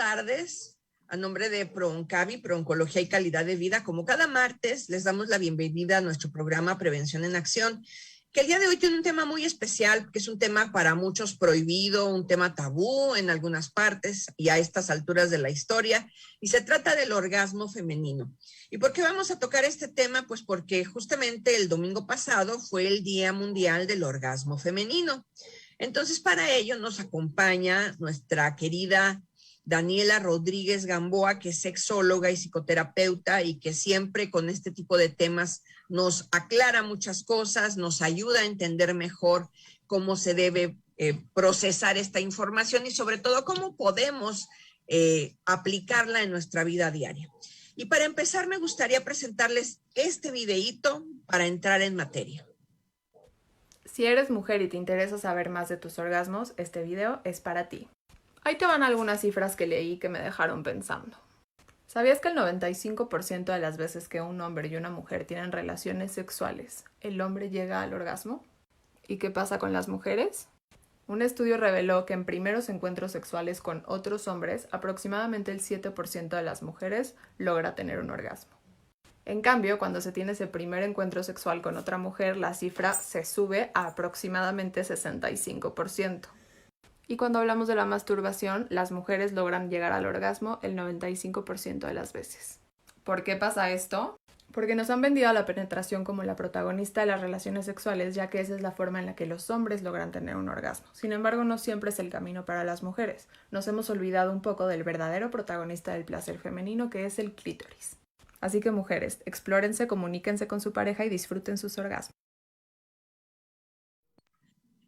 tardes. A nombre de ProOncavi, Prooncología y Calidad de Vida, como cada martes, les damos la bienvenida a nuestro programa Prevención en Acción, que el día de hoy tiene un tema muy especial, que es un tema para muchos prohibido, un tema tabú en algunas partes y a estas alturas de la historia, y se trata del orgasmo femenino. ¿Y por qué vamos a tocar este tema? Pues porque justamente el domingo pasado fue el Día Mundial del Orgasmo Femenino. Entonces, para ello nos acompaña nuestra querida Daniela Rodríguez Gamboa, que es sexóloga y psicoterapeuta y que siempre con este tipo de temas nos aclara muchas cosas, nos ayuda a entender mejor cómo se debe procesar esta información y sobre todo cómo podemos aplicarla en nuestra vida diaria. Y para empezar me gustaría presentarles este videíto para entrar en materia. Si eres mujer y te interesa saber más de tus orgasmos, este video es para ti. Ahí te van algunas cifras que leí que me dejaron pensando. ¿Sabías que el 95% de las veces que un hombre y una mujer tienen relaciones sexuales, el hombre llega al orgasmo? ¿Y qué pasa con las mujeres? Un estudio reveló que en primeros encuentros sexuales con otros hombres, aproximadamente el 7% de las mujeres logra tener un orgasmo. En cambio, cuando se tiene ese primer encuentro sexual con otra mujer, la cifra se sube a aproximadamente 65%. Y cuando hablamos de la masturbación, las mujeres logran llegar al orgasmo el 95% de las veces. ¿Por qué pasa esto? Porque nos han vendido a la penetración como la protagonista de las relaciones sexuales, ya que esa es la forma en la que los hombres logran tener un orgasmo. Sin embargo, no siempre es el camino para las mujeres. Nos hemos olvidado un poco del verdadero protagonista del placer femenino, que es el clítoris. Así que mujeres, explórense, comuníquense con su pareja y disfruten sus orgasmos.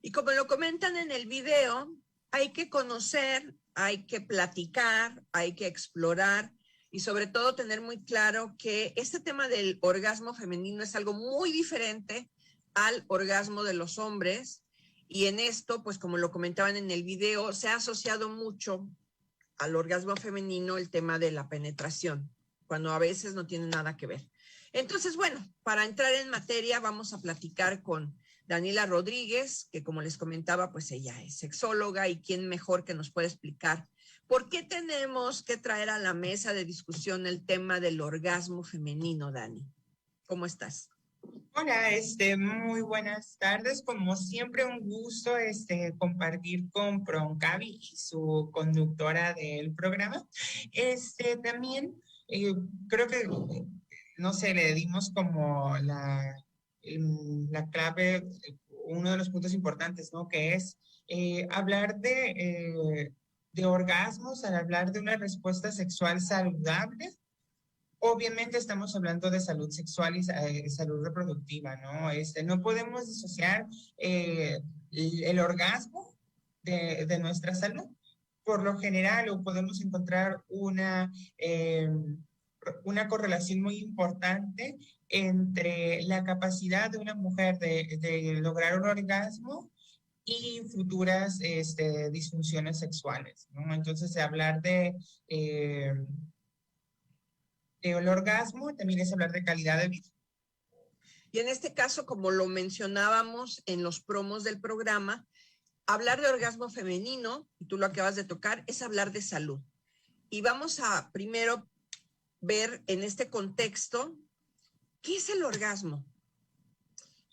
Y como lo comentan en el video, hay que conocer, hay que platicar, hay que explorar y sobre todo tener muy claro que este tema del orgasmo femenino es algo muy diferente al orgasmo de los hombres y en esto, pues como lo comentaban en el video, se ha asociado mucho al orgasmo femenino el tema de la penetración, cuando a veces no tiene nada que ver. Entonces, bueno, para entrar en materia vamos a platicar con Daniela Rodríguez, que como les comentaba, pues ella es sexóloga y quién mejor que nos puede explicar por qué tenemos que traer a la mesa de discusión el tema del orgasmo femenino, Dani. ¿Cómo estás? Hola, muy buenas tardes. Como siempre, un gusto compartir con ProOncavi y su conductora del programa. También creo que, no sé, le dimos como la clave, uno de los puntos importantes, ¿no? Que es hablar de orgasmos, al hablar de una respuesta sexual saludable. Obviamente estamos hablando de salud sexual y salud reproductiva, ¿no? No podemos disociar el orgasmo de nuestra salud. Por lo general, o podemos encontrar una correlación muy importante entre la capacidad de una mujer de lograr un orgasmo y futuras disfunciones sexuales, ¿no? Entonces, hablar el orgasmo también es hablar de calidad de vida. Y en este caso, como lo mencionábamos en los promos del programa, hablar de orgasmo femenino, y tú lo acabas de tocar, es hablar de salud. Y vamos a primero ver en este contexto qué es el orgasmo.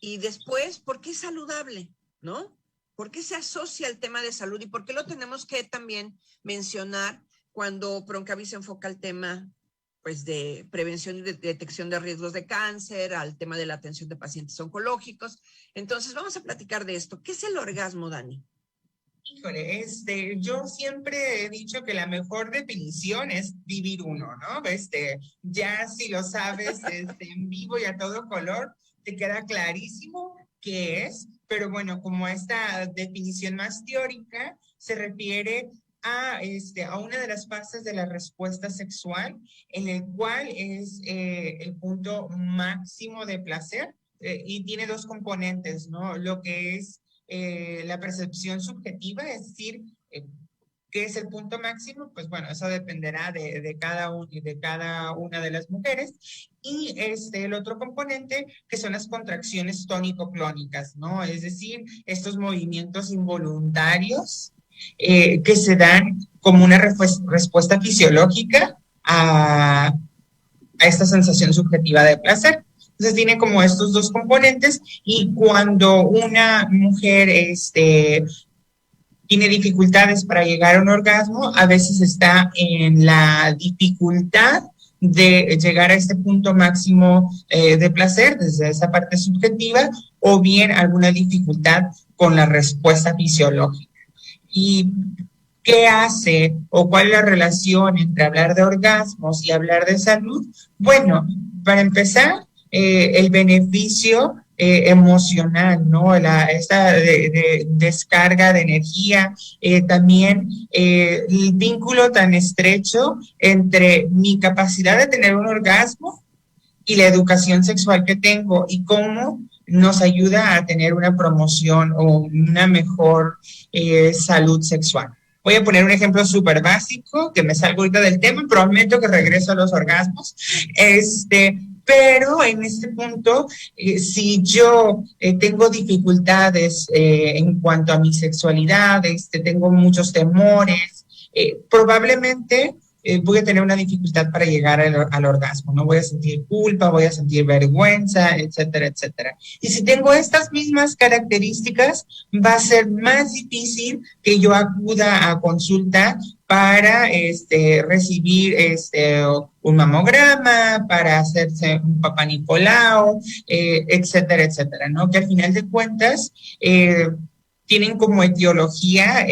Y después, ¿por qué es saludable? ¿No? ¿Por qué se asocia al tema de salud? ¿Y por qué lo tenemos que también mencionar cuando ProOncavi se enfoca al tema pues, de prevención y de detección de riesgos de cáncer, al tema de la atención de pacientes oncológicos? Entonces, vamos a platicar de esto. ¿Qué es el orgasmo, Dani? Híjole, yo siempre he dicho que la mejor definición es vivir uno, ¿no? Ya si lo sabes, en vivo y a todo color, te queda clarísimo qué es, pero bueno, como esta definición más teórica se refiere a una de las fases de la respuesta sexual, en el cual es el punto máximo de placer, y tiene dos componentes, ¿no? Lo que es la percepción subjetiva, es decir, ¿qué es el punto máximo? Pues bueno, eso dependerá de cada una de las mujeres. Y el otro componente, que son las contracciones tónico-clónicas, ¿no? Es decir, estos movimientos involuntarios que se dan como una respuesta fisiológica a esta sensación subjetiva de placer. Entonces tiene como estos dos componentes, y cuando una mujer tiene dificultades para llegar a un orgasmo, a veces está en la dificultad de llegar a este punto máximo de placer desde esa parte subjetiva, o bien alguna dificultad con la respuesta fisiológica. ¿Y qué hace o cuál es la relación entre hablar de orgasmos y hablar de salud? Bueno, para empezar, el beneficio emocional, ¿no? Esta descarga de energía, también el vínculo tan estrecho entre mi capacidad de tener un orgasmo y la educación sexual que tengo, y cómo nos ayuda a tener una promoción o una mejor salud sexual. Voy a poner un ejemplo súper básico, que me salgo ahorita del tema, prometo que regreso a los orgasmos. Pero en este punto, si yo tengo dificultades en cuanto a mi sexualidad, tengo muchos temores, probablemente voy a tener una dificultad para llegar al orgasmo, ¿no? Voy a sentir culpa, voy a sentir vergüenza, etcétera, etcétera. Y si tengo estas mismas características, va a ser más difícil que yo acuda a consulta para recibir un mamograma, para hacerse un Papá Nicolau, etcétera, etcétera, ¿no? Que al final de cuentas tienen como etiología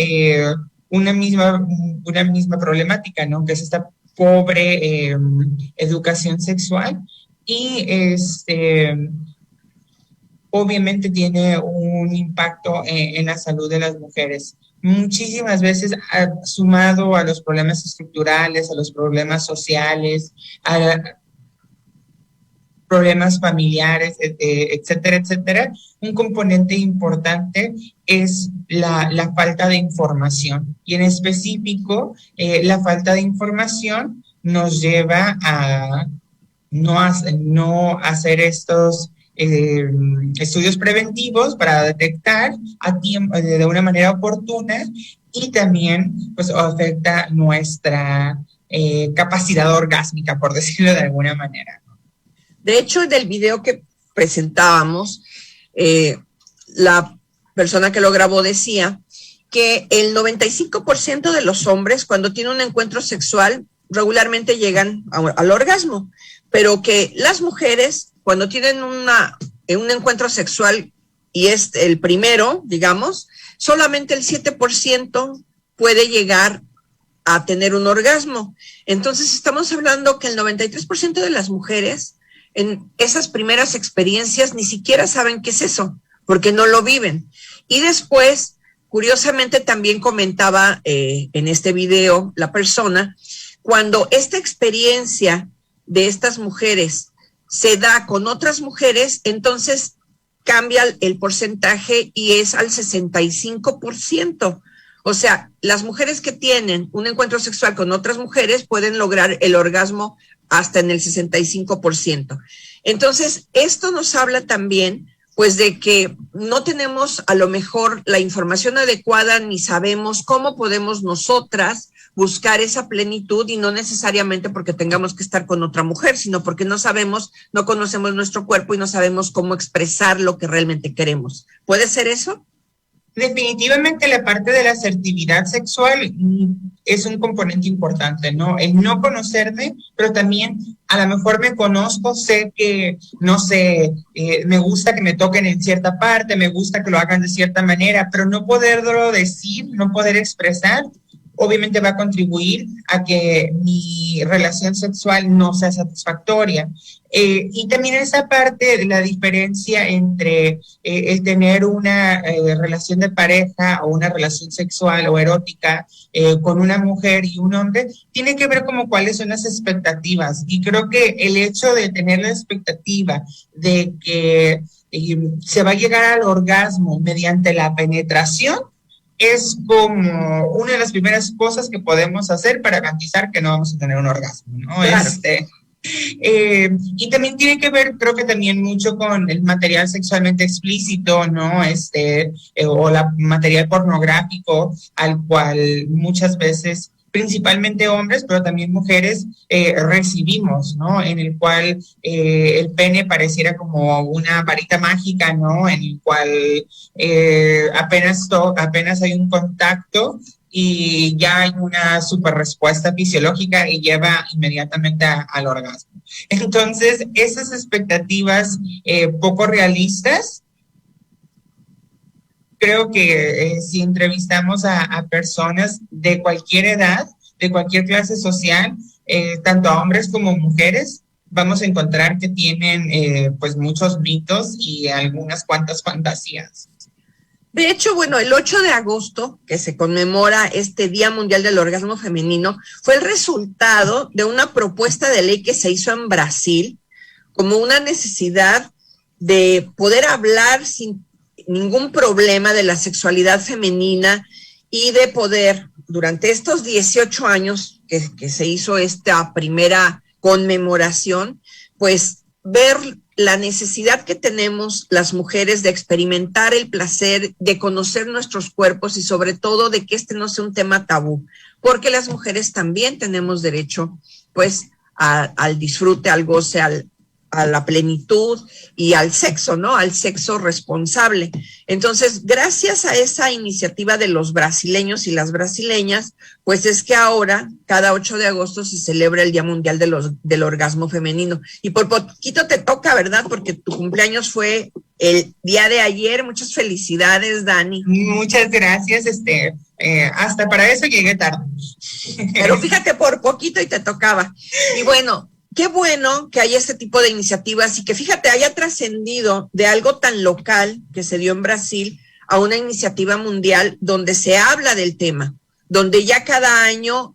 una misma problemática, ¿no? Que es esta pobre educación sexual, y obviamente tiene un impacto en la salud de las mujeres. Muchísimas veces, sumado a los problemas estructurales, a los problemas sociales, a problemas familiares, etcétera, etcétera, un componente importante es la falta de información. Y en específico, la falta de información nos lleva a no hacer estos estudios preventivos para detectar a tiempo, de una manera oportuna, y también pues afecta nuestra capacidad orgásmica, por decirlo de alguna manera. De hecho, del video que presentábamos, la persona que lo grabó decía que el 95% de los hombres, cuando tienen un encuentro sexual, regularmente llegan al orgasmo, pero que las mujeres, cuando tienen un encuentro sexual y es el primero, digamos, solamente el 7% puede llegar a tener un orgasmo. Entonces, estamos hablando que el 93% de las mujeres en esas primeras experiencias ni siquiera saben qué es eso, porque no lo viven. Y después, curiosamente, también comentaba en este video la persona, cuando esta experiencia de estas mujeres se da con otras mujeres, entonces cambia el porcentaje y es al 65%. O sea, las mujeres que tienen un encuentro sexual con otras mujeres pueden lograr el orgasmo hasta en el 65%. Entonces, esto nos habla también, pues, de que no tenemos a lo mejor la información adecuada, ni sabemos cómo podemos nosotras buscar esa plenitud, y no necesariamente porque tengamos que estar con otra mujer, sino porque no sabemos, no conocemos nuestro cuerpo y no sabemos cómo expresar lo que realmente queremos. ¿Puede ser eso? Definitivamente la parte de la asertividad sexual es un componente importante, ¿no? El no conocerme, pero también a lo mejor me conozco, sé que, no sé, me gusta que me toquen en cierta parte, me gusta que lo hagan de cierta manera, pero no poderlo decir, no poder expresar, obviamente va a contribuir a que mi relación sexual no sea satisfactoria. Y también esa parte de la diferencia entre el tener una relación de pareja o una relación sexual o erótica con una mujer y un hombre, tiene que ver como cuáles son las expectativas. Y creo que el hecho de tener la expectativa de que se va a llegar al orgasmo mediante la penetración, es como una de las primeras cosas que podemos hacer para garantizar que no vamos a tener un orgasmo, ¿no? Claro. Y también tiene que ver, creo que también mucho con el material sexualmente explícito, ¿no? O la material pornográfico al cual muchas veces, principalmente hombres, pero también mujeres, recibimos, ¿no? En el cual el pene pareciera como una varita mágica, ¿no? En el cual apenas hay un contacto y ya hay una super respuesta fisiológica y lleva inmediatamente al orgasmo. Entonces, esas expectativas poco realistas, creo que si entrevistamos a personas de cualquier edad, de cualquier clase social, tanto a hombres como mujeres, vamos a encontrar que tienen pues muchos mitos y algunas cuantas fantasías. De hecho, bueno, el 8 de agosto, que se conmemora este Día Mundial del Orgasmo Femenino, fue el resultado de una propuesta de ley que se hizo en Brasil como una necesidad de poder hablar sin ningún problema de la sexualidad femenina y de poder, durante estos 18 años que se hizo esta primera conmemoración, pues ver la necesidad que tenemos las mujeres de experimentar el placer, de conocer nuestros cuerpos y sobre todo de que este no sea un tema tabú, porque las mujeres también tenemos derecho pues al disfrute, al goce, a la plenitud y al sexo, ¿no? Al sexo responsable. Entonces, gracias a esa iniciativa de los brasileños y las brasileñas, pues es que ahora, cada 8 de agosto, se celebra el Día Mundial del Orgasmo Femenino. Y por poquito te toca, ¿verdad? Porque tu cumpleaños fue el día de ayer. Muchas felicidades, Dani. Muchas gracias, hasta para eso llegué tarde. Pero fíjate, por poquito y te tocaba. Y bueno, qué bueno que haya este tipo de iniciativas y que, fíjate, haya trascendido de algo tan local que se dio en Brasil a una iniciativa mundial donde se habla del tema, donde ya cada año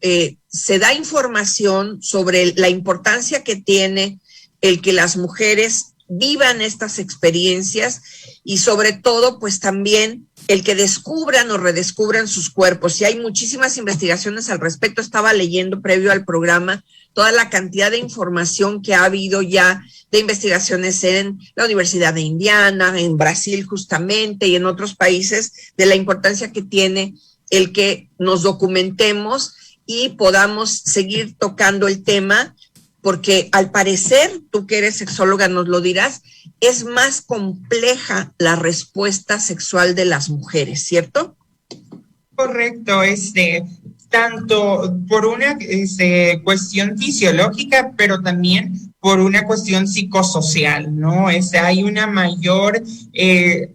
se da información sobre la importancia que tiene el que las mujeres vivan estas experiencias y sobre todo, pues también el que descubran o redescubran sus cuerpos. Y hay muchísimas investigaciones al respecto. Estaba leyendo previo al programa toda la cantidad de información que ha habido ya de investigaciones en la Universidad de Indiana, en Brasil justamente y en otros países, de la importancia que tiene el que nos documentemos y podamos seguir tocando el tema, porque al parecer, tú que eres sexóloga nos lo dirás, es más compleja la respuesta sexual de las mujeres, ¿cierto? Correcto, tanto por una cuestión fisiológica, pero también por una cuestión psicosocial, ¿no? Hay una mayor,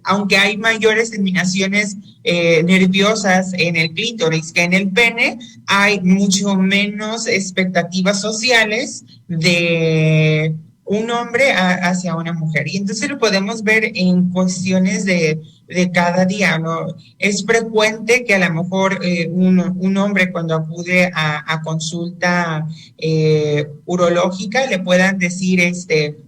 aunque hay mayores terminaciones nerviosas en el clítoris que en el pene, hay mucho menos expectativas sociales de un hombre hacia una mujer. Y entonces lo podemos ver en cuestiones de cada día, ¿no? Es frecuente que a lo mejor un hombre cuando acude a consulta urológica le puedan decir,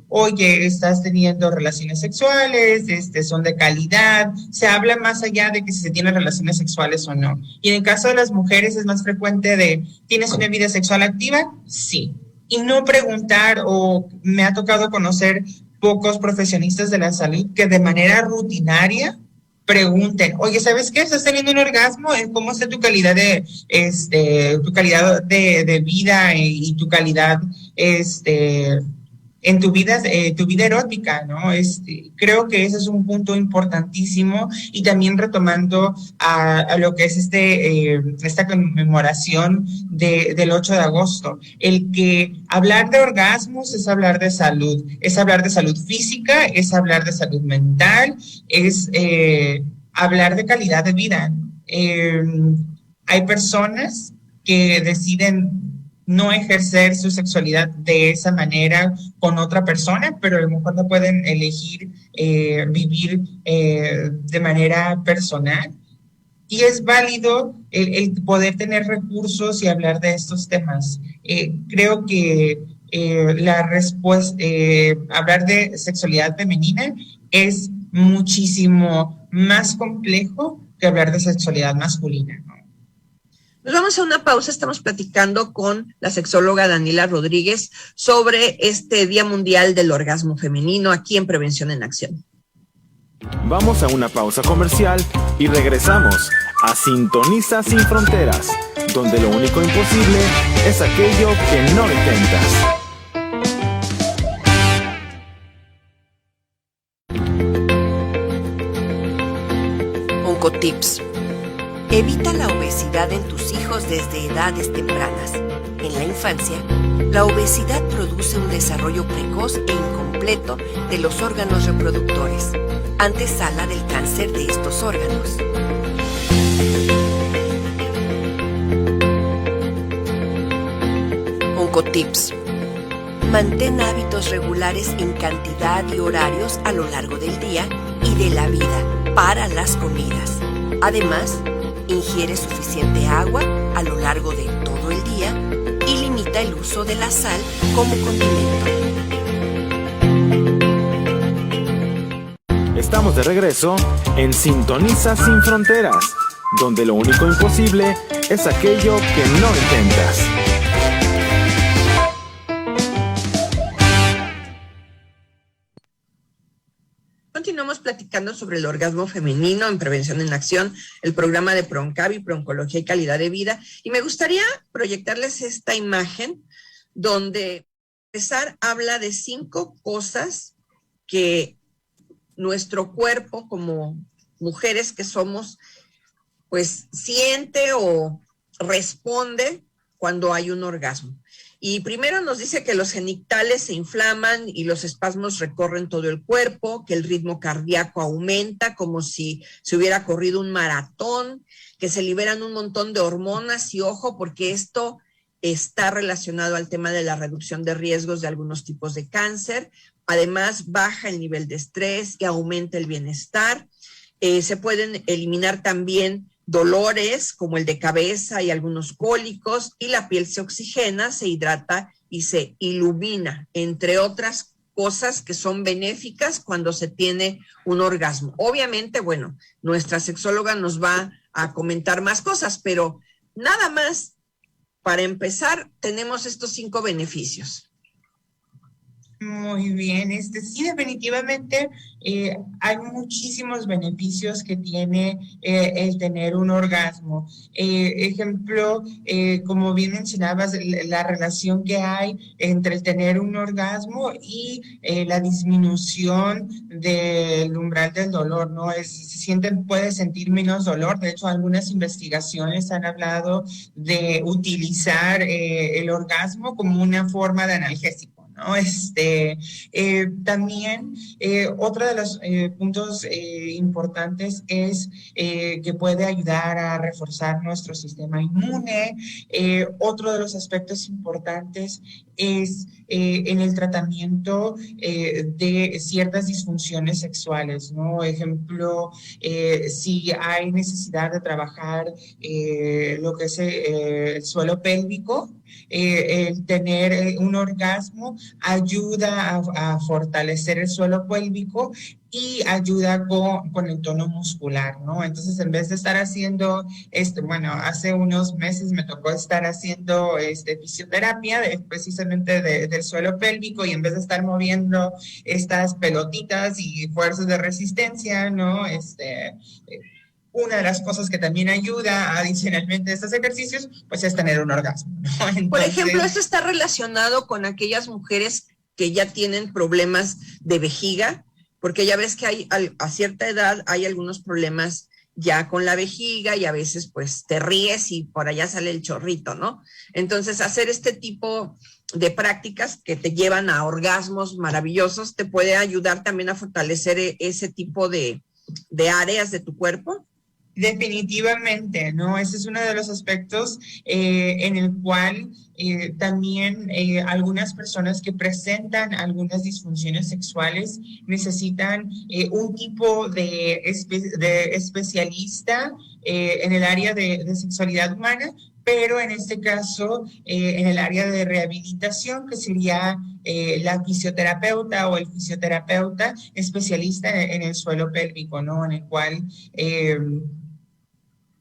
oye, estás teniendo relaciones sexuales, son de calidad. Se habla más allá de que si se tienen relaciones sexuales o no. Y en el caso de las mujeres es más frecuente de, ¿tienes una vida sexual activa? Sí. Y no preguntar, o me ha tocado conocer pocos profesionistas de la salud que de manera rutinaria pregunten, oye, ¿sabes qué? ¿Estás teniendo un orgasmo? ¿Cómo está tu calidad de vida y tu calidad en tu vida erótica, ¿no? Creo que ese es un punto importantísimo, y también retomando a lo que es esta conmemoración del 8 de agosto, el que hablar de orgasmos es hablar de salud física, es hablar de salud mental, es hablar de calidad de vida. Hay personas que deciden no ejercer su sexualidad de esa manera con otra persona, pero a lo mejor no pueden elegir vivir de manera personal. Y es válido el poder tener recursos y hablar de estos temas. Creo que hablar de sexualidad femenina es muchísimo más complejo que hablar de sexualidad masculina, ¿no? Nos vamos a una pausa, estamos platicando con la sexóloga Daniela Rodríguez sobre este Día Mundial del Orgasmo Femenino aquí en Prevención en Acción. Vamos a una pausa comercial y regresamos a Sintoniza Sin Fronteras, donde lo único imposible es aquello que no intentas. Oncotips. Evita la obesidad en tus hijos desde edades tempranas. En la infancia, la obesidad produce un desarrollo precoz e incompleto de los órganos reproductores, antesala del cáncer de estos órganos. Oncotips. Mantén hábitos regulares en cantidad y horarios a lo largo del día y de la vida para las comidas. Además, ingiere suficiente agua a lo largo de todo el día y limita el uso de la sal como condimento. Estamos de regreso en Sintoniza Sin Fronteras, donde lo único imposible es aquello que no intentas. Continuamos platicando sobre el orgasmo femenino en Prevención en Acción, el programa de Proncavi, Proncología y Calidad de Vida. Y me gustaría proyectarles esta imagen donde César habla de 5 cosas que nuestro cuerpo, como mujeres que somos, pues siente o responde cuando hay un orgasmo. Y primero nos dice que los genitales se inflaman y los espasmos recorren todo el cuerpo, que el ritmo cardíaco aumenta como si se hubiera corrido un maratón, que se liberan un montón de hormonas y ojo, porque esto está relacionado al tema de la reducción de riesgos de algunos tipos de cáncer. Además, baja el nivel de estrés y aumenta el bienestar. Se pueden eliminar también dolores como el de cabeza y algunos cólicos, y la piel se oxigena, se hidrata y se ilumina, entre otras cosas que son benéficas cuando se tiene un orgasmo. Obviamente, bueno, nuestra sexóloga nos va a comentar más cosas, pero nada más, para empezar, tenemos estos 5 beneficios. Muy bien, sí, definitivamente hay muchísimos beneficios que tiene el tener un orgasmo. Ejemplo, como bien mencionabas, la relación que hay entre el tener un orgasmo y la disminución del umbral del dolor, ¿no? Puede sentir menos dolor. De hecho, algunas investigaciones han hablado de utilizar el orgasmo como una forma de analgésico, ¿no? También otro de los puntos importantes es que puede ayudar a reforzar nuestro sistema inmune. Otro de los aspectos importantes es en el tratamiento de ciertas disfunciones sexuales, ¿no? Ejemplo, si hay necesidad de trabajar lo que es el suelo pélvico, el tener un orgasmo ayuda a fortalecer el suelo pélvico y ayuda con el tono muscular, ¿no? Entonces, en vez de estar haciendo, bueno, hace unos meses me tocó estar haciendo fisioterapia precisamente del suelo pélvico, y en vez de estar moviendo estas pelotitas y fuerzas de resistencia, ¿no? Una de las cosas que también ayuda adicionalmente a estos ejercicios, pues es tener un orgasmo, ¿no? Entonces, por ejemplo, esto está relacionado con aquellas mujeres que ya tienen problemas de vejiga, porque ya ves que a cierta edad hay algunos problemas ya con la vejiga y a veces pues te ríes y por allá sale el chorrito, ¿no? Entonces, hacer este tipo de prácticas que te llevan a orgasmos maravillosos te puede ayudar también a fortalecer ese tipo de áreas de tu cuerpo. Definitivamente, ¿no? Ese es uno de los aspectos en el cual también algunas personas que presentan algunas disfunciones sexuales necesitan un tipo de especialista en el área de sexualidad humana, pero en este caso en el área de rehabilitación, que sería la fisioterapeuta o el fisioterapeuta especialista en el suelo pélvico, ¿no? En el cual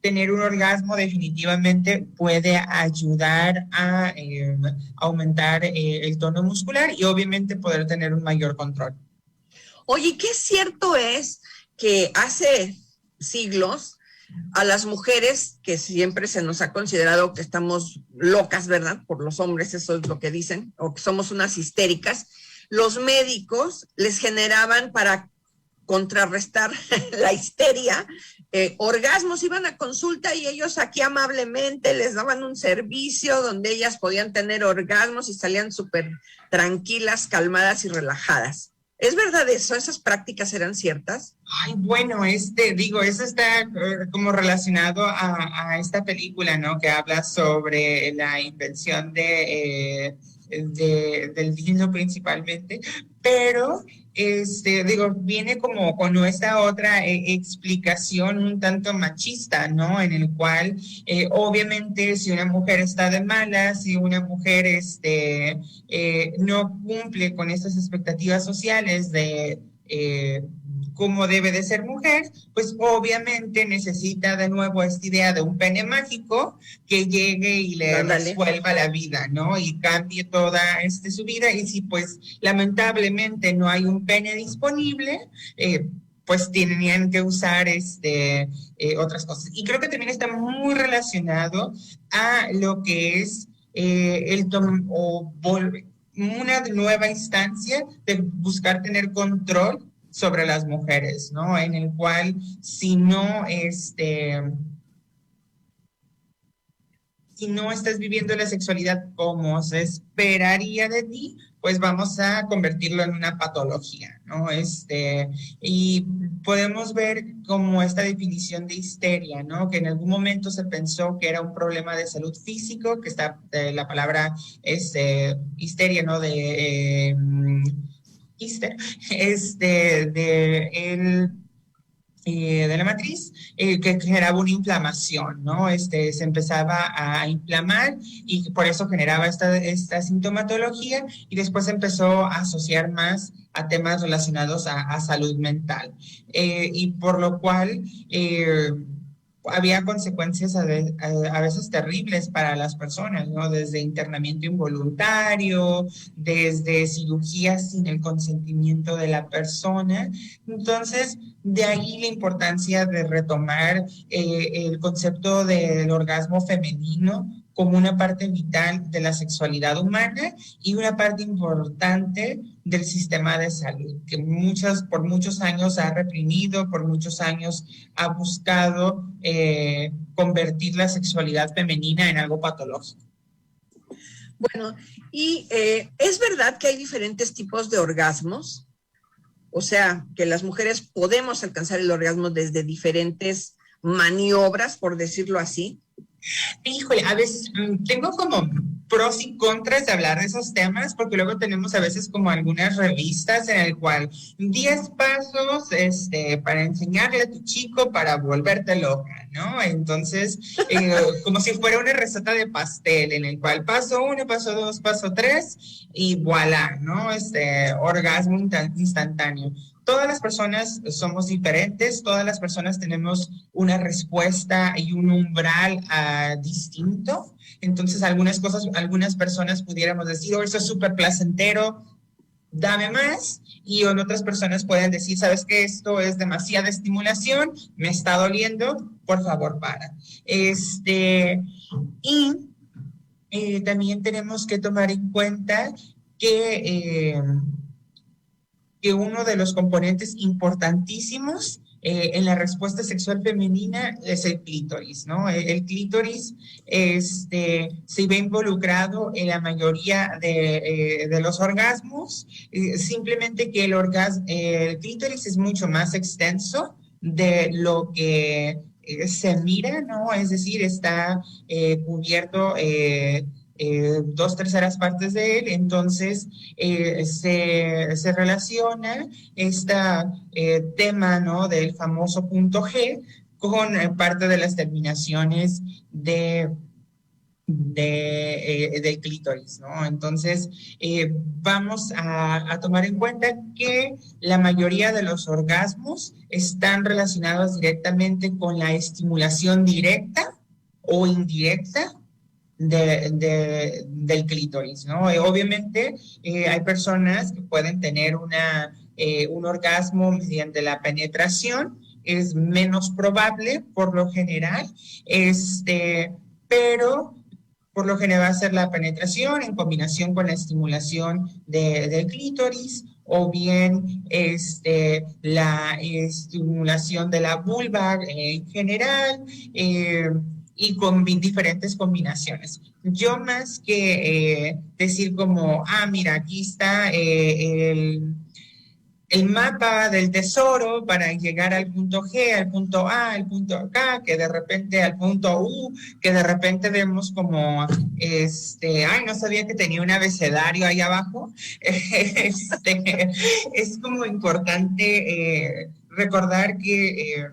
tener un orgasmo definitivamente puede ayudar a aumentar el tono muscular y obviamente poder tener un mayor control. Oye, ¿qué cierto es que hace siglos a las mujeres, que siempre se nos ha considerado que estamos locas, ¿verdad? Por los hombres, eso es lo que dicen, o que somos unas histéricas, los médicos les generaban para contrarrestar la histeria, orgasmos, iban a consulta y ellos aquí amablemente les daban un servicio donde ellas podían tener orgasmos y salían súper tranquilas, calmadas y relajadas. ¿Es verdad eso? ¿Esas prácticas eran ciertas? Ay, bueno, digo, eso está como relacionado a esta película, ¿no? Que habla sobre la invención del vino principalmente, pero digo, viene como con esta otra explicación un tanto machista, ¿no? En el cual, obviamente, si una mujer está de malas, si una mujer no cumple con estas expectativas sociales de cómo debe de ser mujer, pues obviamente necesita de nuevo esta idea de un pene mágico que llegue y le resuelva la vida, ¿no? Y cambie toda su vida. Y si pues lamentablemente no hay un pene disponible, pues tenían que usar otras cosas. Y creo que también está muy relacionado a lo que es una nueva instancia de buscar tener control sobre las mujeres, ¿no? En el cual si no estás viviendo la sexualidad como se esperaría de ti, pues vamos a convertirlo en una patología, ¿no? Y podemos ver como esta definición de histeria, ¿no? Que en algún momento se pensó que era un problema de salud físico, que está la palabra histeria, ¿no? De la matriz, que generaba una inflamación, ¿no? Se empezaba a inflamar y por eso generaba esta sintomatología y después empezó a asociar más a temas relacionados a salud mental. Y por lo cual había consecuencias a veces terribles para las personas, ¿no? Desde internamiento involuntario, desde cirugías sin el consentimiento de la persona. Entonces, de ahí la importancia de retomar el concepto del orgasmo femenino como una parte vital de la sexualidad humana y una parte importante del sistema de salud, que por muchos años ha reprimido, por muchos años ha buscado convertir la sexualidad femenina en algo patológico. Bueno, y ¿es verdad que hay diferentes tipos de orgasmos? O sea, que las mujeres podemos alcanzar el orgasmo desde diferentes maniobras, por decirlo así. Híjole, a veces tengo como pros y contras de hablar de esos temas, porque luego tenemos a veces como algunas revistas en el cual 10 pasos para enseñarle a tu chico para volverte loca, ¿no? Entonces, como si fuera una receta de pastel, en el cual paso 1, paso 2, paso 3 y voilà, ¿no? Orgasmo instantáneo. Todas las personas somos diferentes, todas las personas tenemos una respuesta y un umbral distinto. Entonces, algunas personas pudiéramos decir, oh, eso es súper placentero, dame más. Y otras personas pueden decir, ¿sabes qué? Esto es demasiada estimulación, me está doliendo, por favor, para. También tenemos que tomar en cuenta que uno de los componentes importantísimos en la respuesta sexual femenina es el clítoris, ¿no? El clítoris se ve involucrado en la mayoría de los orgasmos, simplemente que el clítoris es mucho más extenso de lo que se mira, ¿no? Es decir, está cubierto 2/3 partes de él, entonces se relaciona este tema, ¿no? Del famoso punto G con parte de las terminaciones de del clítoris, ¿no? Entonces, vamos a tomar en cuenta que la mayoría de los orgasmos están relacionados directamente con la estimulación directa o indirecta del clítoris, ¿no? Obviamente, hay personas que pueden tener un orgasmo mediante la penetración, es menos probable por lo general, pero por lo general va a ser la penetración en combinación con la estimulación del clítoris o bien la estimulación de la vulva en general y con diferentes combinaciones. Yo más que decir como, mira, aquí está el mapa del tesoro para llegar al punto G, al punto A, al punto K, que de repente al punto U, que de repente vemos como, no sabía que tenía un abecedario ahí abajo. Es como importante recordar que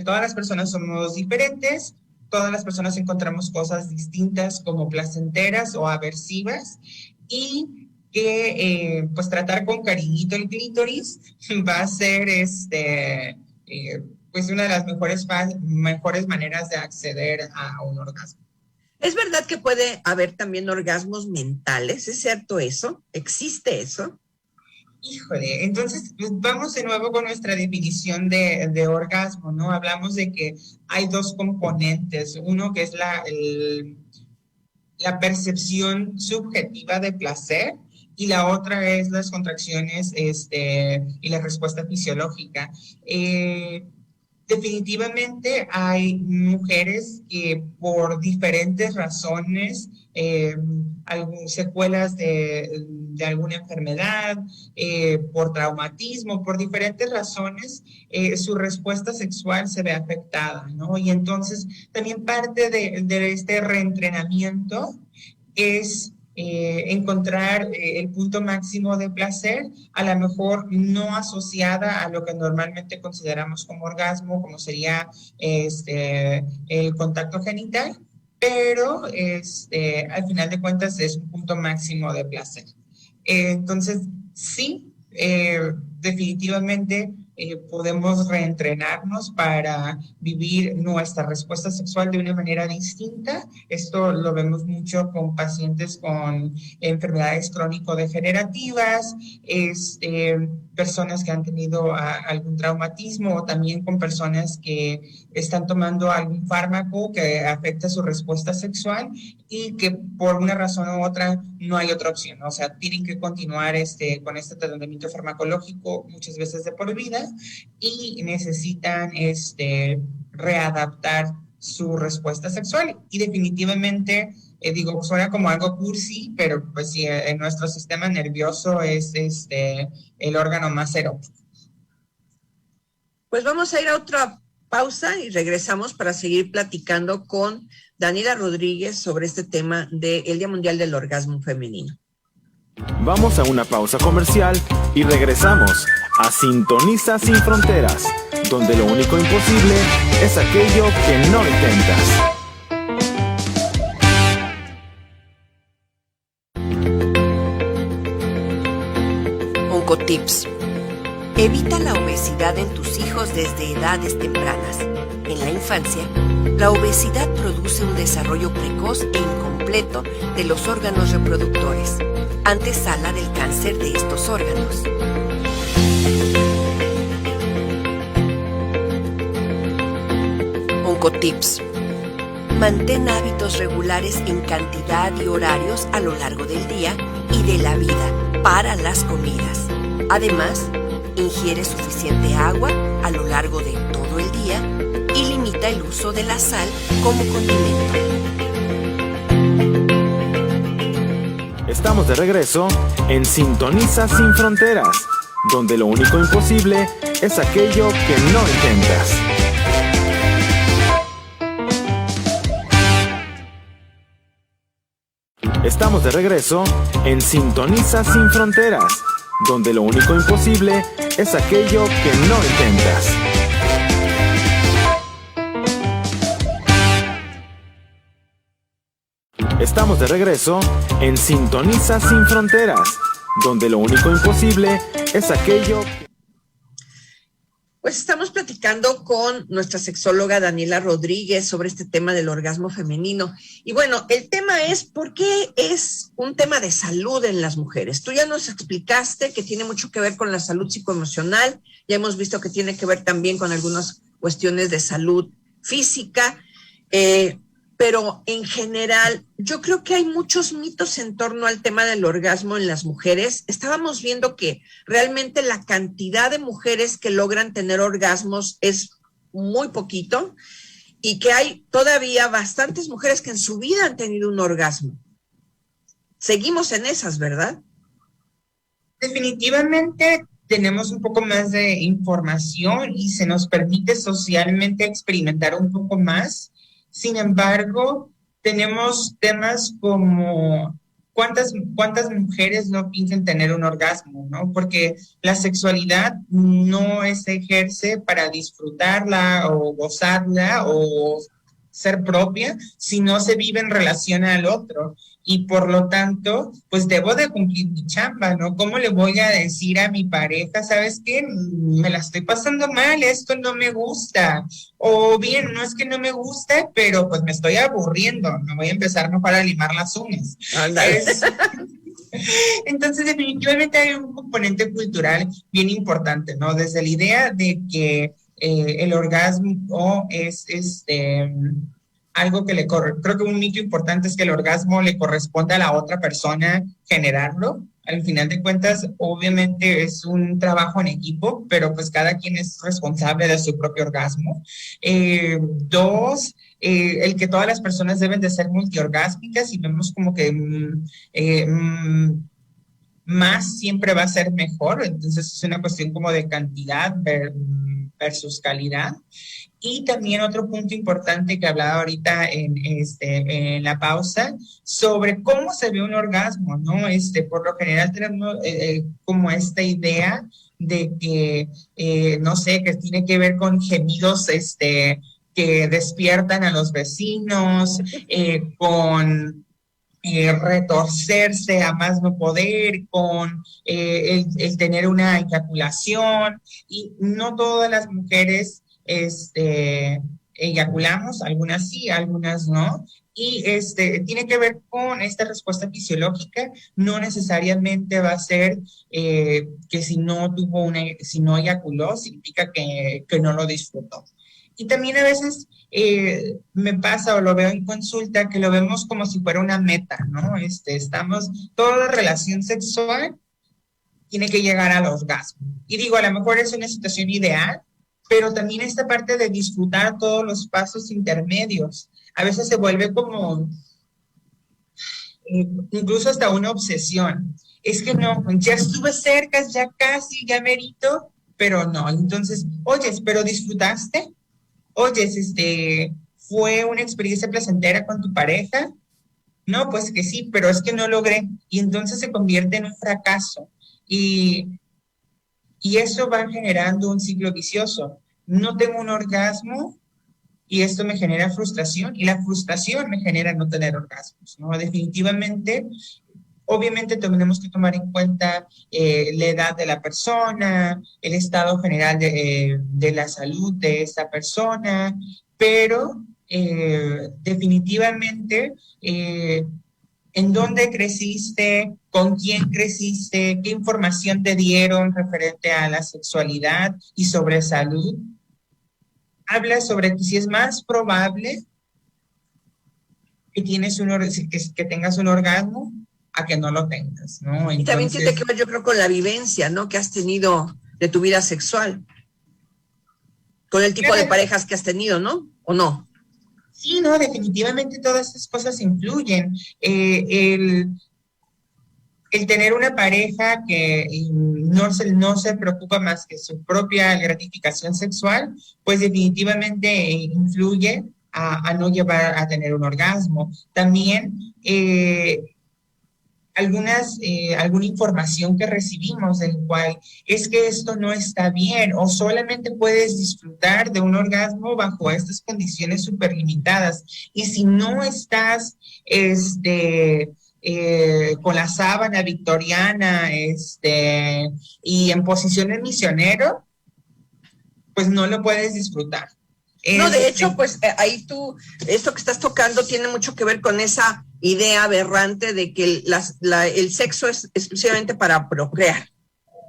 todas las personas somos diferentes, todas las personas encontramos cosas distintas como placenteras o aversivas y que pues tratar con cariñito el clítoris va a ser pues una de las mejores maneras de acceder a un orgasmo. ¿Es verdad que puede haber también orgasmos mentales? ¿Es cierto eso? ¿Existe eso? Híjole, entonces pues vamos de nuevo con nuestra definición de orgasmo, ¿no? Hablamos de que hay dos componentes, uno que es la percepción subjetiva de placer y la otra es las contracciones y la respuesta fisiológica. Definitivamente hay mujeres que por diferentes razones, secuelas de alguna enfermedad, por traumatismo, por diferentes razones, su respuesta sexual se ve afectada, ¿no? Y entonces también parte de este reentrenamiento es encontrar el punto máximo de placer, a lo mejor no asociada a lo que normalmente consideramos como orgasmo, como sería el contacto genital, pero al final de cuentas es un punto máximo de placer. Entonces, sí, definitivamente podemos reentrenarnos para vivir nuestra respuesta sexual de una manera distinta. Esto lo vemos mucho con pacientes con enfermedades crónico-degenerativas, personas que han tenido algún traumatismo o también con personas que están tomando algún fármaco que afecta su respuesta sexual y que por una razón u otra no hay otra opción, ¿no? O sea, tienen que continuar con este tratamiento farmacológico muchas veces de por vida y necesitan readaptar su respuesta sexual. Y definitivamente, suena como algo cursi, pero pues sí, en nuestro sistema nervioso es el órgano más erótico. Pues vamos a ir a otra pausa y regresamos para seguir platicando con Daniela Rodríguez sobre este tema del Día Mundial del Orgasmo Femenino. Vamos a una pausa comercial y regresamos a Sintoniza Sin Fronteras, donde lo único imposible es aquello que no intentas. Oncotips. Evita la obesidad en tus hijos desde edades tempranas. En la infancia, la obesidad produce un desarrollo precoz e incompleto de los órganos reproductores, antesala del cáncer de estos órganos. Oncotips. Mantén hábitos regulares en cantidad y horarios a lo largo del día y de la vida para las comidas. Además, ingiere suficiente agua a lo largo de todo el día y limita el uso de la sal como condimento. Estamos de regreso en Sintoniza Sin Fronteras, donde lo único imposible es aquello que no intentas. Estamos de regreso en Sintoniza Sin Fronteras, donde lo único imposible es aquello que no intentas. estamos de regreso en Sintoniza Sin Fronteras, donde lo único imposible es aquello... Pues estamos platicando con nuestra sexóloga Daniela Rodríguez sobre este tema del orgasmo femenino. Y bueno, el tema es ¿por qué es un tema de salud en las mujeres? Tú ya nos explicaste que tiene mucho que ver con la salud psicoemocional, ya hemos visto que tiene que ver también con algunas cuestiones de salud física, pero en general yo creo que hay muchos mitos en torno al tema del orgasmo en las mujeres. Estábamos viendo que realmente la cantidad de mujeres que logran tener orgasmos es muy poquito y que hay todavía bastantes mujeres que en su vida han tenido un orgasmo. Seguimos en esas, ¿verdad? Definitivamente tenemos un poco más de información y se nos permite socialmente experimentar un poco más. Sin embargo, tenemos temas como cuántas mujeres no piensan tener un orgasmo, ¿no? Porque la sexualidad no se ejerce para disfrutarla o gozarla o ser propia, sino se vive en relación al otro. Y por lo tanto, pues debo de cumplir mi chamba, ¿no? ¿Cómo le voy a decir a mi pareja, sabes qué? Me la estoy pasando mal, esto no me gusta. O bien, no es que no me guste, pero pues me estoy aburriendo, no voy a empezar no para limar las uñas. Entonces, definitivamente hay un componente cultural bien importante, ¿no? Desde la idea de que el orgasmo es algo que creo que un mito importante es que el orgasmo le corresponde a la otra persona generarlo. Al final de cuentas, obviamente es un trabajo en equipo, pero pues cada quien es responsable de su propio orgasmo. Dos, el que todas las personas deben de ser multiorgásmicas y vemos como que más siempre va a ser mejor. Entonces es una cuestión como de cantidad versus calidad. Y también otro punto importante que hablaba ahorita en la pausa, sobre cómo se ve un orgasmo, ¿no? Por lo general tenemos como esta idea de que, no sé, que tiene que ver con gemidos, que despiertan a los vecinos, con retorcerse a más no poder, con el tener una eyaculación, y no todas las mujeres eyaculamos, algunas sí, algunas no, y tiene que ver con esta respuesta fisiológica. No necesariamente va a ser que si no eyaculó, significa que no lo disfrutó. Y también a veces me pasa o lo veo en consulta que lo vemos como si fuera una meta, ¿no? Toda relación sexual tiene que llegar al orgasmo. Y digo, a lo mejor es una situación ideal, pero también esta parte de disfrutar todos los pasos intermedios. A veces se vuelve como, incluso hasta una obsesión. Es que no, ya estuve cerca, ya casi, ya merito, pero no. Entonces, oyes, ¿pero disfrutaste? Oyes, ¿fue una experiencia placentera con tu pareja? No, pues que sí, pero es que no logré. Y entonces se convierte en un fracaso. Y eso va generando un ciclo vicioso. No tengo un orgasmo y esto me genera frustración y la frustración me genera no tener orgasmos, ¿no? Definitivamente, obviamente tenemos que tomar en cuenta la edad de la persona, el estado general de la salud de esta persona, pero definitivamente en dónde creciste, con quién creciste, qué información te dieron referente a la sexualidad y sobre salud. Habla sobre que si es más probable que tengas un orgasmo a que no lo tengas, ¿no? Entonces, y también tiene que ver, yo creo, con la vivencia, ¿no?, que has tenido de tu vida sexual, con el tipo de parejas que has tenido, ¿no? ¿O no? Sí, no, definitivamente todas estas cosas influyen. El tener una pareja que no se preocupa más que su propia gratificación sexual, pues definitivamente influye a no llevar a tener un orgasmo. También alguna información que recibimos del cual es que esto no está bien o solamente puedes disfrutar de un orgasmo bajo estas condiciones súper limitadas. Y si no estás con la sábana victoriana y en posición de misionero, pues no lo puedes disfrutar. No, de hecho, pues ahí esto que estás tocando tiene mucho que ver con esa idea aberrante de que el sexo es exclusivamente para procrear,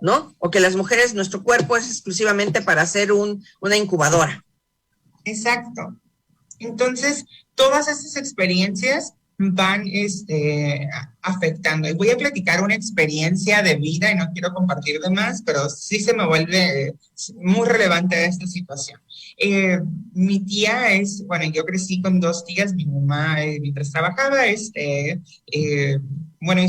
¿no? O que las mujeres, nuestro cuerpo es exclusivamente para ser una incubadora. Exacto. Entonces, todas esas experiencias van afectando. Y voy a platicar una experiencia de vida y no quiero compartir de más, pero sí se me vuelve muy relevante esta situación. Mi tía yo crecí con 2 tías, mi mamá mientras trabajaba, mis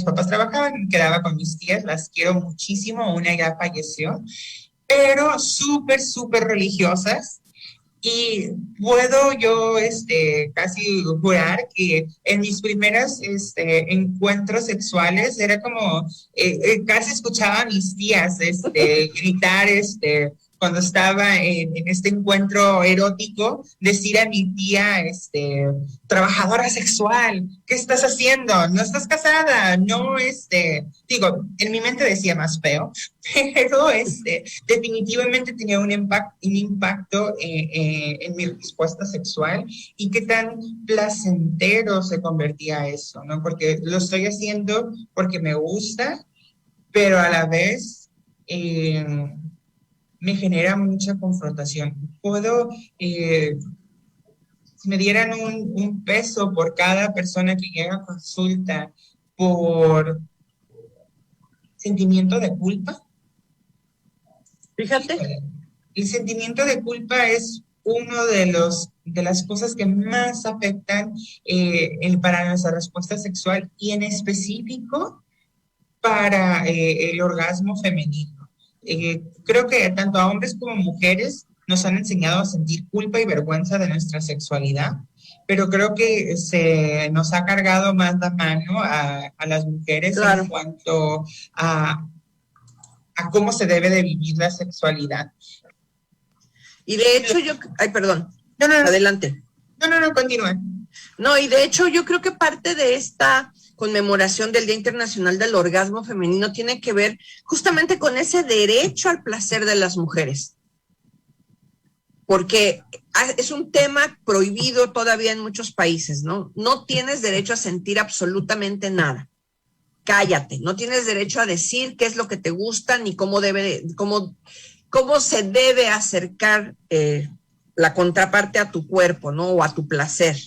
papás trabajaban, quedaba con mis tías, las quiero muchísimo, una ya falleció, pero súper, súper religiosas. Y puedo yo casi jurar que en mis primeros encuentros sexuales era como, casi escuchaba a mis tías gritar cuando estaba en este encuentro erótico, decir a mi tía, trabajadora sexual, ¿qué estás haciendo? ¿No estás casada? No, digo, en mi mente decía más feo, pero definitivamente tenía un impacto en mi respuesta sexual y qué tan placentero se convertía eso, ¿no? Porque lo estoy haciendo porque me gusta, pero a la vez me genera mucha confrontación. Si me dieran un peso por cada persona que llega a consulta por sentimiento de culpa. Fíjate. El sentimiento de culpa es uno de las cosas que más afectan para nuestra respuesta sexual y en específico para el orgasmo femenino. Creo que tanto a hombres como mujeres nos han enseñado a sentir culpa y vergüenza de nuestra sexualidad, pero creo que se nos ha cargado más la mano a las mujeres. Claro. En cuanto a cómo se debe de vivir la sexualidad. Y de hecho perdón. No. Adelante. No, continúa. No, y de hecho yo creo que parte de esta conmemoración del Día Internacional del Orgasmo Femenino tiene que ver justamente con ese derecho al placer de las mujeres. Porque es un tema prohibido todavía en muchos países, ¿no? No tienes derecho a sentir absolutamente nada. Cállate, no tienes derecho a decir qué es lo que te gusta ni cómo se debe acercar la contraparte a tu cuerpo, ¿no? O a tu placer.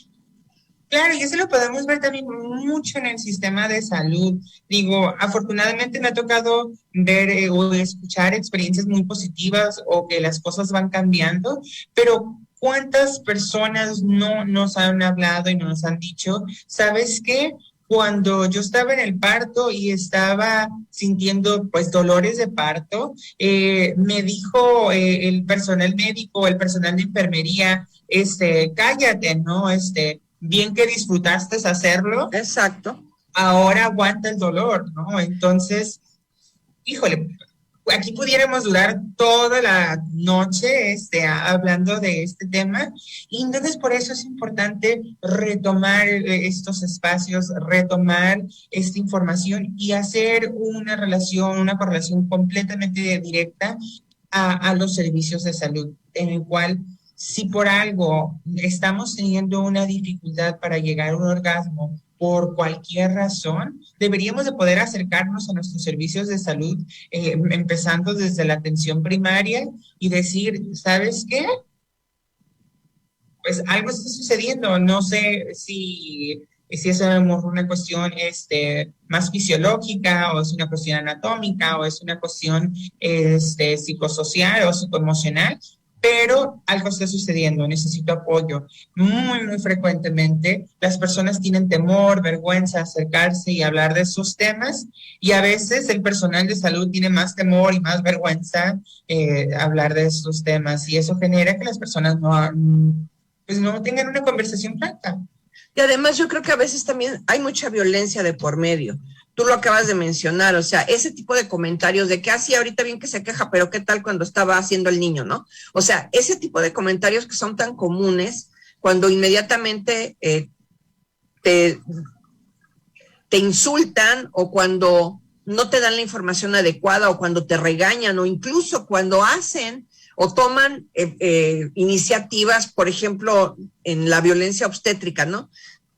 Claro, y eso lo podemos ver también mucho en el sistema de salud. Digo, afortunadamente me ha tocado ver o escuchar experiencias muy positivas o que las cosas van cambiando, pero ¿cuántas personas no nos han hablado y nos han dicho, ¿sabes qué? Cuando yo estaba en el parto y estaba sintiendo pues dolores de parto, me dijo el personal médico, el personal de enfermería, cállate, ¿no? Bien que disfrutaste hacerlo. Exacto. Ahora aguanta el dolor, ¿no? Entonces, híjole, aquí pudiéramos durar toda la noche hablando de este tema, y entonces por eso es importante retomar estos espacios, retomar esta información y hacer una correlación completamente directa a los servicios de salud, en el cual si por algo estamos teniendo una dificultad para llegar a un orgasmo por cualquier razón, deberíamos de poder acercarnos a nuestros servicios de salud, empezando desde la atención primaria y decir, ¿sabes qué? Pues algo está sucediendo, no sé si es una cuestión más fisiológica o es una cuestión anatómica o es una cuestión psicosocial o psicoemocional, pero algo está sucediendo, necesito apoyo. Muy, muy frecuentemente las personas tienen temor, vergüenza, acercarse y hablar de esos temas, y a veces el personal de salud tiene más temor y más vergüenza hablar de esos temas, y eso genera que las personas no tengan una conversación franca. Y además yo creo que a veces también hay mucha violencia de por medio. tú lo acabas de mencionar, o sea, ese tipo de comentarios de que así ahorita bien que se queja, pero qué tal cuando estaba haciendo el niño, ¿no? O sea, ese tipo de comentarios que son tan comunes cuando inmediatamente te insultan o cuando no te dan la información adecuada o cuando te regañan o incluso cuando hacen o toman iniciativas, por ejemplo, en la violencia obstétrica, ¿no?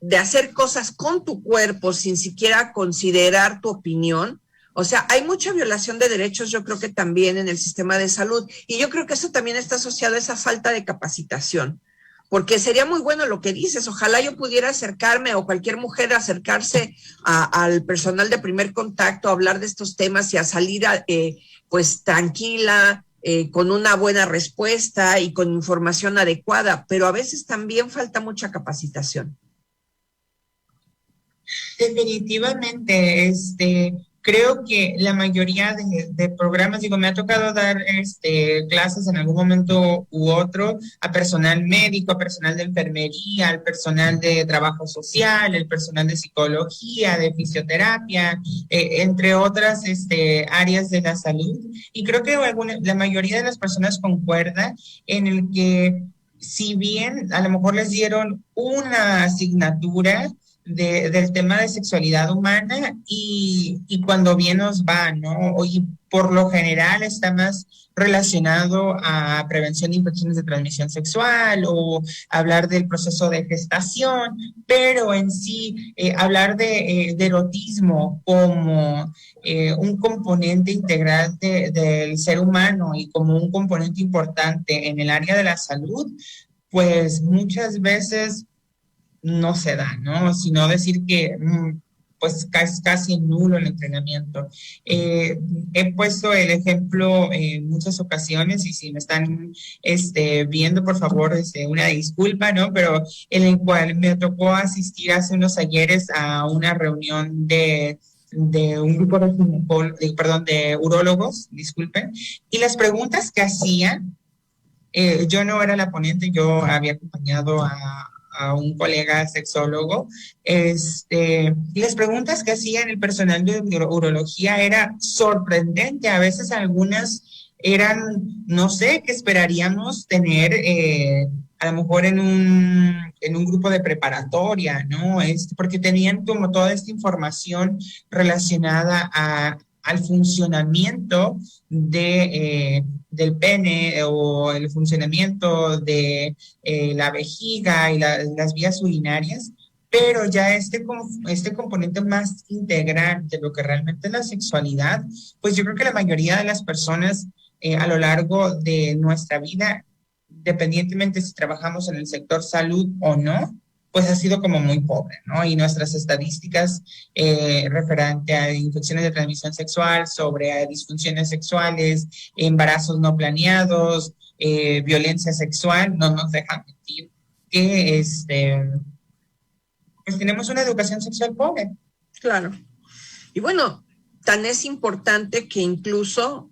De hacer cosas con tu cuerpo sin siquiera considerar tu opinión. O sea, hay mucha violación de derechos, yo creo que también en el sistema de salud. Y yo creo que eso también está asociado a esa falta de capacitación. Porque sería muy bueno lo que dices. Ojalá yo pudiera acercarme o cualquier mujer acercarse al personal de primer contacto, a hablar de estos temas y a salir pues tranquila, con una buena respuesta y con información adecuada. Pero a veces también falta mucha capacitación. Definitivamente, creo que la mayoría de programas, digo, me ha tocado dar clases en algún momento u otro a personal médico, a personal de enfermería, al personal de trabajo social, el personal de psicología, de fisioterapia, entre otras áreas de la salud. Y creo que la mayoría de las personas concuerda en el que si bien a lo mejor les dieron una asignatura del tema de sexualidad humana y cuando bien nos va, ¿no? Y por lo general está más relacionado a prevención de infecciones de transmisión sexual o hablar del proceso de gestación, pero en sí hablar de erotismo como un componente integral del ser humano y como un componente importante en el área de la salud, pues muchas veces no se da, ¿no? Sino decir que pues casi nulo el entrenamiento. He puesto el ejemplo en muchas ocasiones y si me están viendo, por favor, una disculpa, ¿no? Pero en el cual me tocó asistir hace unos ayeres a una reunión de un grupo de urólogos, disculpen, y las preguntas que hacían, yo no era la ponente, yo había acompañado a un colega sexólogo, y las preguntas que hacían el personal de urología era sorprendente, a veces algunas eran, no sé, que esperaríamos tener a lo mejor en un grupo de preparatoria, ¿no? Porque tenían como toda esta información relacionada al funcionamiento del pene o el funcionamiento de la vejiga y las vías urinarias, pero ya este componente más integral de lo que realmente es la sexualidad, pues yo creo que la mayoría de las personas a lo largo de nuestra vida, independientemente si trabajamos en el sector salud o no, pues ha sido como muy pobre, ¿no? Y nuestras estadísticas referente a infecciones de transmisión sexual, sobre disfunciones sexuales, embarazos no planeados, violencia sexual, no nos dejan mentir que pues tenemos una educación sexual pobre. Claro. Y bueno, tan es importante que incluso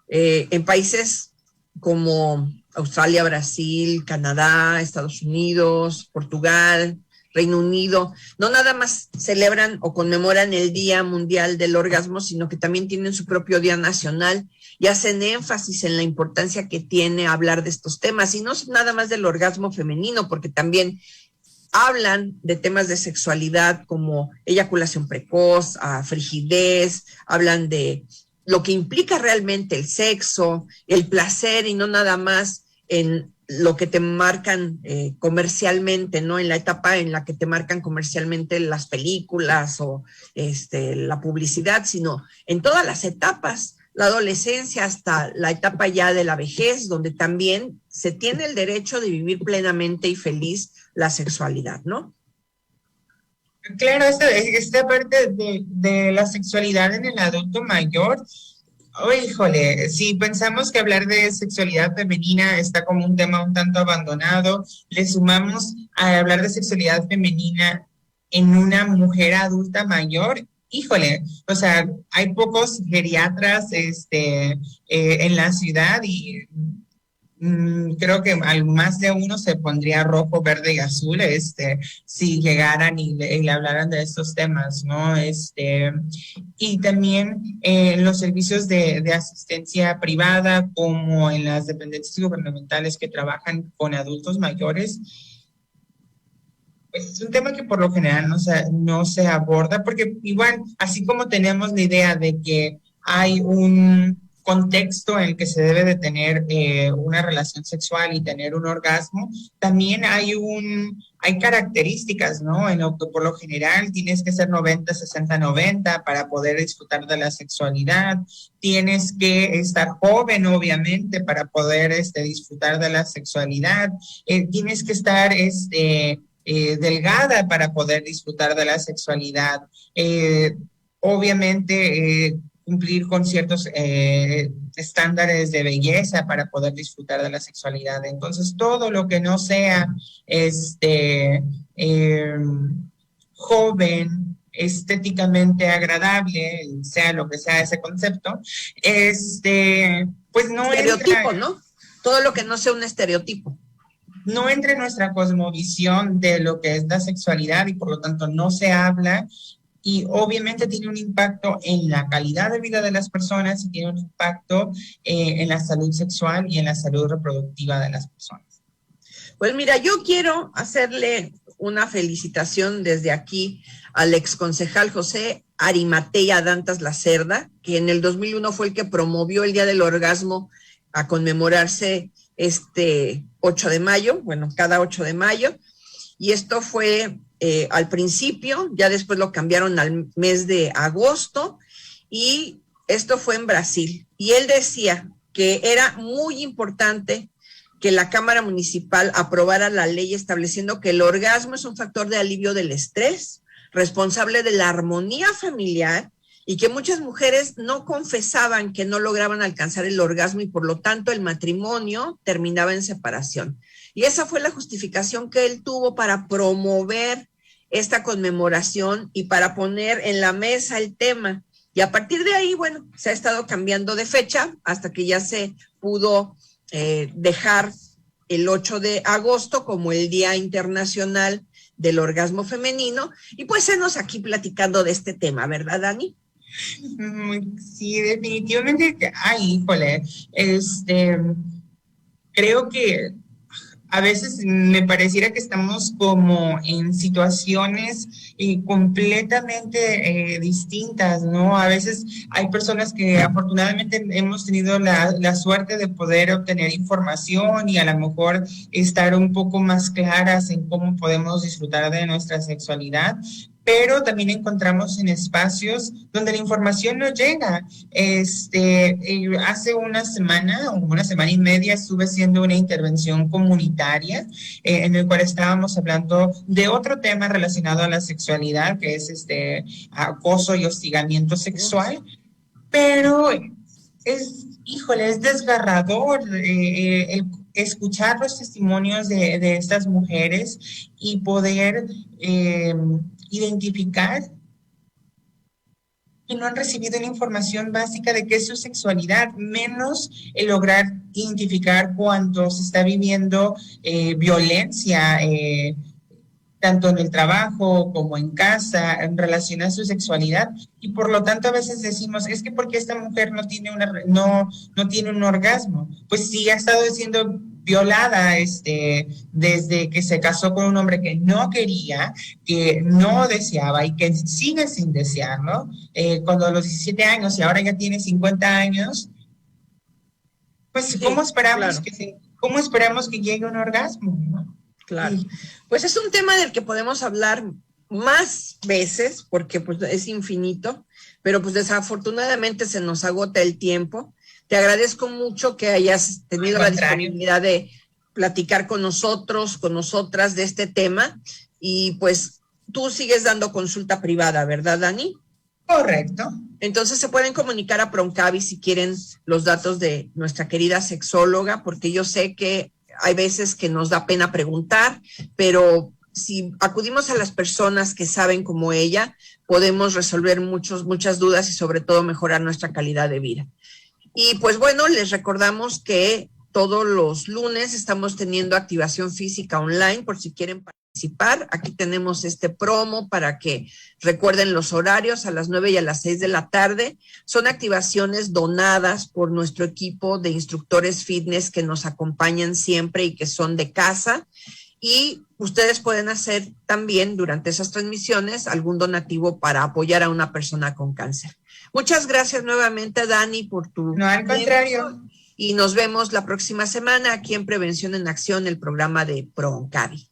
en países como Australia, Brasil, Canadá, Estados Unidos, Portugal, Reino Unido, no nada más celebran o conmemoran el Día Mundial del Orgasmo, sino que también tienen su propio Día Nacional y hacen énfasis en la importancia que tiene hablar de estos temas, y no nada más del orgasmo femenino, porque también hablan de temas de sexualidad como eyaculación precoz, frigidez, hablan de lo que implica realmente el sexo, el placer, y no nada más en lo que te marcan comercialmente, ¿no? En la etapa en la que te marcan comercialmente las películas o la publicidad, sino en todas las etapas, la adolescencia hasta la etapa ya de la vejez, donde también se tiene el derecho de vivir plenamente y feliz la sexualidad, ¿no? Claro, esta parte de la sexualidad en el adulto mayor, oh, híjole, si pensamos que hablar de sexualidad femenina está como un tema un tanto abandonado, le sumamos a hablar de sexualidad femenina en una mujer adulta mayor, híjole, o sea, hay pocos geriatras en la ciudad y creo que al más de uno se pondría rojo, verde y azul, si llegaran y le hablaran de estos temas, ¿no? Y también los servicios de asistencia privada, como en las dependencias gubernamentales que trabajan con adultos mayores, pues es un tema que por lo general no se aborda, porque igual, así como tenemos la idea de que hay un contexto en el que se debe de tener una relación sexual y tener un orgasmo, también hay características, ¿no? En lo que por lo general tienes que ser 90, 60, 90 para poder disfrutar de la sexualidad, tienes que estar joven, obviamente, para poder disfrutar de la sexualidad, tienes que estar delgada para poder disfrutar de la sexualidad, obviamente cumplir con ciertos estándares de belleza para poder disfrutar de la sexualidad. Entonces, todo lo que no sea joven, estéticamente agradable, sea lo que sea ese concepto, pues no estereotipo, ¿no? Todo lo que no sea un estereotipo. No entra en nuestra cosmovisión de lo que es la sexualidad y por lo tanto no se habla. Y obviamente tiene un impacto en la calidad de vida de las personas y tiene un impacto en la salud sexual y en la salud reproductiva de las personas. Pues mira, yo quiero hacerle una felicitación desde aquí al exconcejal José Arimatea Dantas Lacerda, que en el 2001 fue el que promovió el Día del Orgasmo a conmemorarse 8 de mayo, bueno, cada 8 de mayo, y esto fue al principio, ya después lo cambiaron al mes de agosto, y esto fue en Brasil. Y él decía que era muy importante que la Cámara Municipal aprobara la ley estableciendo que el orgasmo es un factor de alivio del estrés, responsable de la armonía familiar, y que muchas mujeres no confesaban que no lograban alcanzar el orgasmo y por lo tanto el matrimonio terminaba en separación. Y esa fue la justificación que él tuvo para promover esta conmemoración y para poner en la mesa el tema. Y a partir de ahí, bueno, se ha estado cambiando de fecha hasta que ya se pudo dejar el 8 de agosto como el Día Internacional del Orgasmo Femenino. Y pues senos aquí platicando de este tema, ¿verdad, Dani? Sí, definitivamente. Ay, híjole, creo que a veces me pareciera que estamos como en situaciones completamente distintas, ¿no? A veces hay personas que afortunadamente hemos tenido la suerte de poder obtener información y a lo mejor estar un poco más claras en cómo podemos disfrutar de nuestra sexualidad, pero también encontramos en espacios donde la información no llega. Hace una semana o una semana y media estuve haciendo una intervención comunitaria en el cual estábamos hablando de otro tema relacionado a la sexualidad, que es acoso y hostigamiento sexual, pero es desgarrador el escuchar los testimonios de estas mujeres y poder identificar que no han recibido la información básica de qué es su sexualidad, menos el lograr identificar cuando se está viviendo violencia, tanto en el trabajo como en casa, en relación a su sexualidad. Y por lo tanto a veces decimos, es que porque esta mujer no tiene un orgasmo. Pues sí, ha estado siendo violada desde que se casó con un hombre que no quería, que no deseaba y que sigue sin desearlo, cuando a los 17 años y ahora ya tiene 50 años, pues sí, ¿cómo esperamos, claro, cómo esperamos que llegue un orgasmo, ¿no? Claro. Sí. Pues es un tema del que podemos hablar más veces porque pues es infinito, pero pues desafortunadamente se nos agota el tiempo. Te agradezco mucho que hayas tenido la disponibilidad de platicar con nosotros, con nosotras de este tema, y pues tú sigues dando consulta privada, ¿verdad, Dani? Correcto. Entonces se pueden comunicar a Proncavi si quieren los datos de nuestra querida sexóloga, porque yo sé que hay veces que nos da pena preguntar, pero si acudimos a las personas que saben como ella, podemos resolver muchas dudas y sobre todo mejorar nuestra calidad de vida. Y pues bueno, les recordamos que todos los lunes estamos teniendo activación física online por si quieren participar. Aquí tenemos este promo para que recuerden los horarios a las 9 y a las 6 de la tarde. Son activaciones donadas por nuestro equipo de instructores fitness que nos acompañan siempre y que son de casa. Y ustedes pueden hacer también durante esas transmisiones algún donativo para apoyar a una persona con cáncer. Muchas gracias nuevamente, Dani, por tu No, al contrario. Y nos vemos la próxima semana aquí en Prevención en Acción, el programa de ProOncavi.